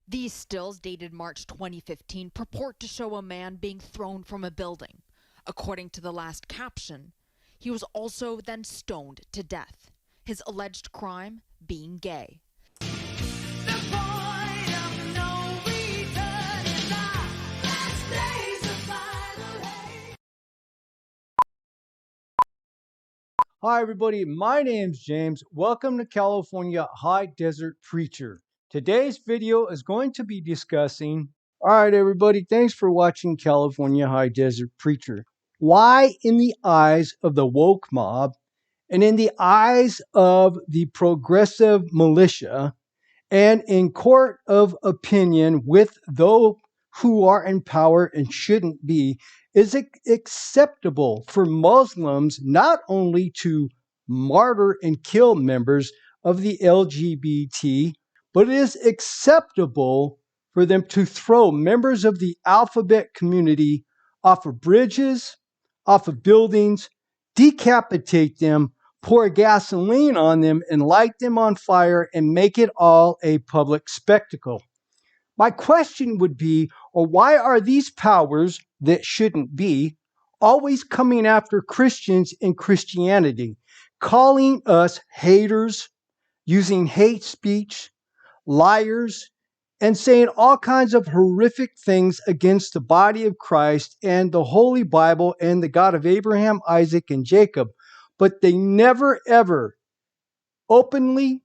These stills, dated March 2015, purport to show a man being thrown from a building. According to the last caption, he was also then stoned to death. His alleged crime being gay. Hi everybody, my name's James. Welcome to California High Desert Preacher. Today's video is going to be discussing, alright everybody, thanks for watching California High Desert Preacher. Why in the eyes of the woke mob and in the eyes of the progressive militia and in court of opinion with those who are in power and shouldn't be, is it acceptable for Muslims not only to martyr and kill members of the LGBT, but it is acceptable for them to throw members of the alphabet community off of bridges, off of buildings, decapitate them, pour gasoline on them and light them on fire and make it all a public spectacle. My question would be, or why are these powers that shouldn't be always coming after Christians and Christianity, calling us haters, using hate speech, liars, and saying all kinds of horrific things against the body of Christ and the Holy Bible and the God of Abraham, Isaac, and Jacob? But they never, ever openly,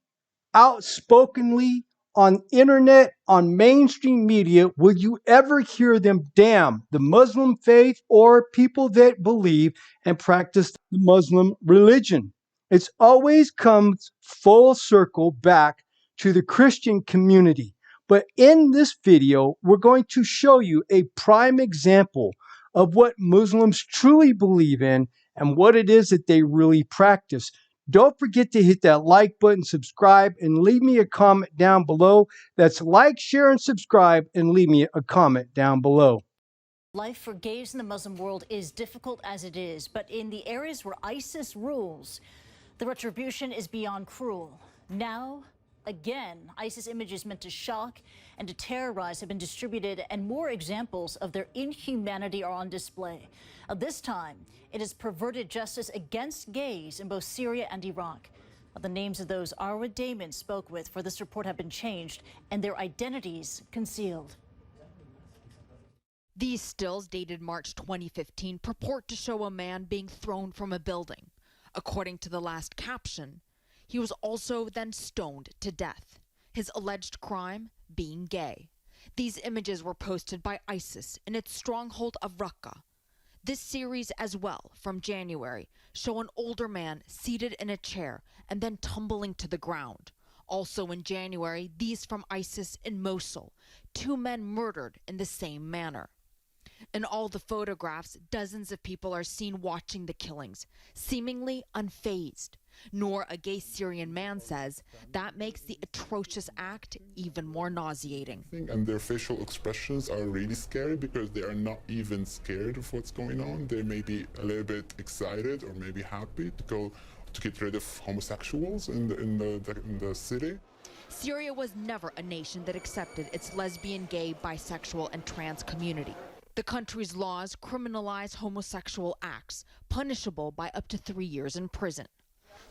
outspokenly, on internet, on mainstream media, will you ever hear them damn the Muslim faith or people that believe and practice the Muslim religion. It's always comes full circle back to the Christian community. But in this video, we're going to show you a prime example of what Muslims truly believe in and what it is that they really practice. Don't forget to hit that like button, subscribe, and leave me a comment down below. That's like, share, and subscribe, and leave me a comment down below. Life for gays in the Muslim world is difficult as it is, but in the areas where ISIS rules, the retribution is beyond cruel. Now, again, ISIS images meant to shock and to terrorize have been distributed, and more examples of their inhumanity are on display. This time, it is perverted justice against gays in both Syria and Iraq. The names of those Arwa Damon spoke with for this report have been changed and their identities concealed. These stills, dated March 2015, purport to show a man being thrown from a building. According to the last caption, he was also then stoned to death. His alleged crime being gay. These images were posted by ISIS in its stronghold of Raqqa. This series as well, from January, show an older man seated in a chair and then tumbling to the ground. Also in January, these from ISIS in Mosul, 2 men murdered in the same manner. In all the photographs, dozens of people are seen watching the killings, seemingly unfazed. Nor, a gay Syrian man says, that makes the atrocious act even more nauseating. And their facial expressions are really scary because they are not even scared of what's going on. They may be a little bit excited or maybe happy to get rid of homosexuals in the city. Syria was never a nation that accepted its lesbian, gay, bisexual, and trans community. The country's laws criminalize homosexual acts, punishable by up to 3 years in prison.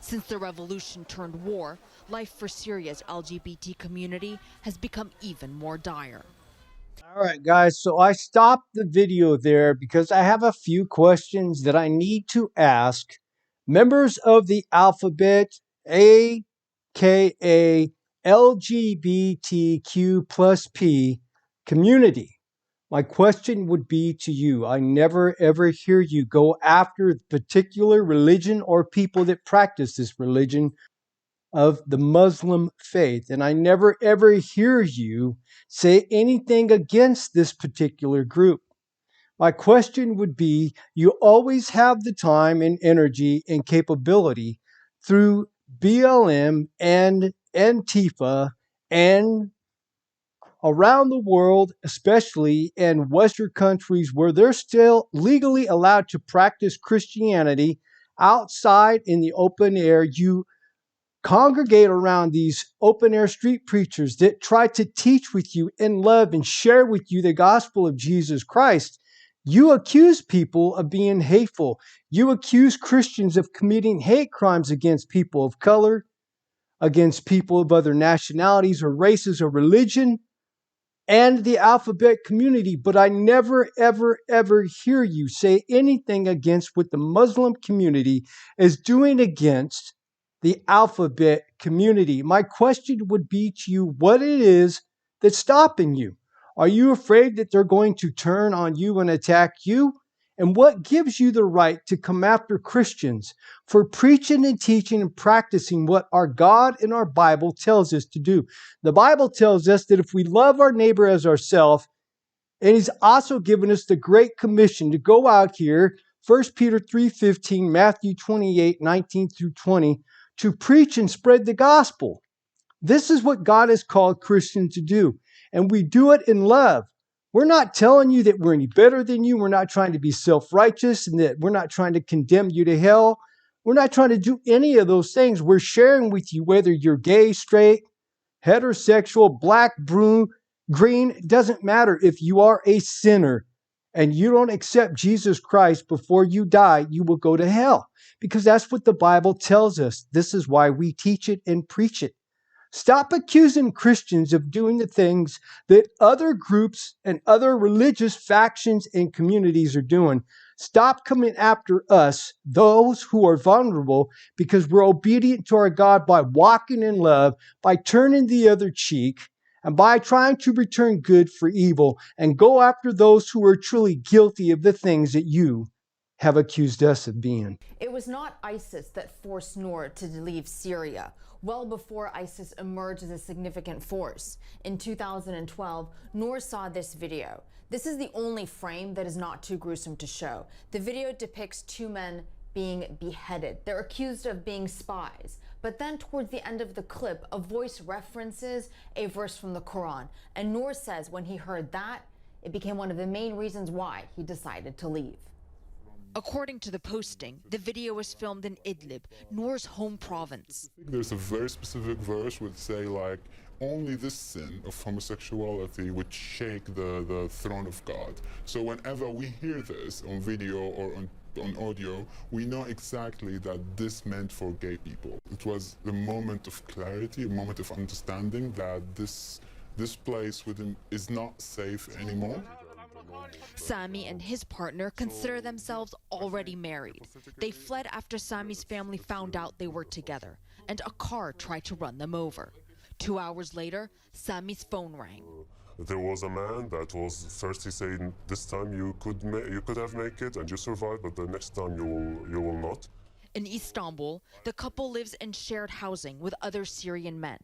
Since the revolution turned war, life for Syria's LGBT community has become even more dire. All right, guys, so I stopped the video there because I have a few questions that I need to ask members of the alphabet, aka LGBTQ plus P community. My question would be to you, I never ever hear you go after the particular religion or people that practice this religion of the Muslim faith. And I never ever hear you say anything against this particular group. My question would be, you always have the time and energy and capability through BLM and Antifa and around the world, especially in Western countries where they're still legally allowed to practice Christianity outside in the open air, you congregate around these open-air street preachers that try to teach with you in love and share with you the gospel of Jesus Christ, you accuse people of being hateful. You accuse Christians of committing hate crimes against people of color, against people of other nationalities or races or religion, and the alphabet community. But I never, ever, ever hear you say anything against what the Muslim community is doing against the alphabet community. My question would be to you, what it is that's stopping you? Are you afraid that they're going to turn on you and attack you? And what gives you the right to come after Christians for preaching and teaching and practicing what our God and our Bible tells us to do? The Bible tells us that if we love our neighbor as ourselves, and He's also given us the Great Commission to go out here, 1 Peter 3:15, Matthew 28:19 through 20, to preach and spread the gospel. This is what God has called Christians to do, and we do it in love. We're not telling you that we're any better than you. We're not trying to be self-righteous and that we're not trying to condemn you to hell. We're not trying to do any of those things. We're sharing with you whether you're gay, straight, heterosexual, black, blue, green. It doesn't matter. If you are a sinner and you don't accept Jesus Christ before you die, you will go to hell, because that's what the Bible tells us. This is why we teach it and preach it. Stop accusing Christians of doing the things that other groups and other religious factions and communities are doing. Stop coming after us, those who are vulnerable, because we're obedient to our God by walking in love, by turning the other cheek, and by trying to return good for evil and go after those who are truly guilty of the things that you have accused us of being. It was not ISIS that forced Noor to leave Syria. Well before ISIS emerged as a significant force. In 2012, Noor saw this video. This is the only frame that is not too gruesome to show. The video depicts two men being beheaded. They're accused of being spies. But then towards the end of the clip, a voice references a verse from the Quran. And Noor says when he heard that, it became one of the main reasons why he decided to leave. According to the posting, the video was filmed in Idlib, Noor's home province. There's a very specific verse would say like, only this sin of homosexuality would shake the throne of God. So whenever we hear this on video or on audio, we know exactly that this meant for gay people. It was a moment of clarity, a moment of understanding that this place within is not safe anymore. Sami and his partner consider themselves already married. They fled after Sami's family found out they were together, and a car tried to run them over. 2 hours later, Sami's phone rang. There was a man that was first he said, this time you could have made it and you survived, but the next time you will not. In Istanbul, the couple lives in shared housing with other Syrian men.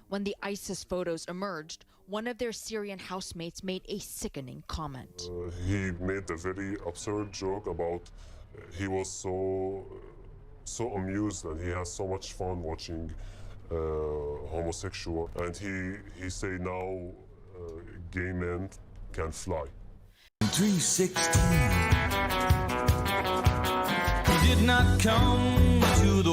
When the ISIS photos emerged, one of their Syrian housemates made a sickening comment. He made a very absurd joke about he was so amused and he has so much fun watching homosexual, and he say now gay men can fly. 316. He did not come to the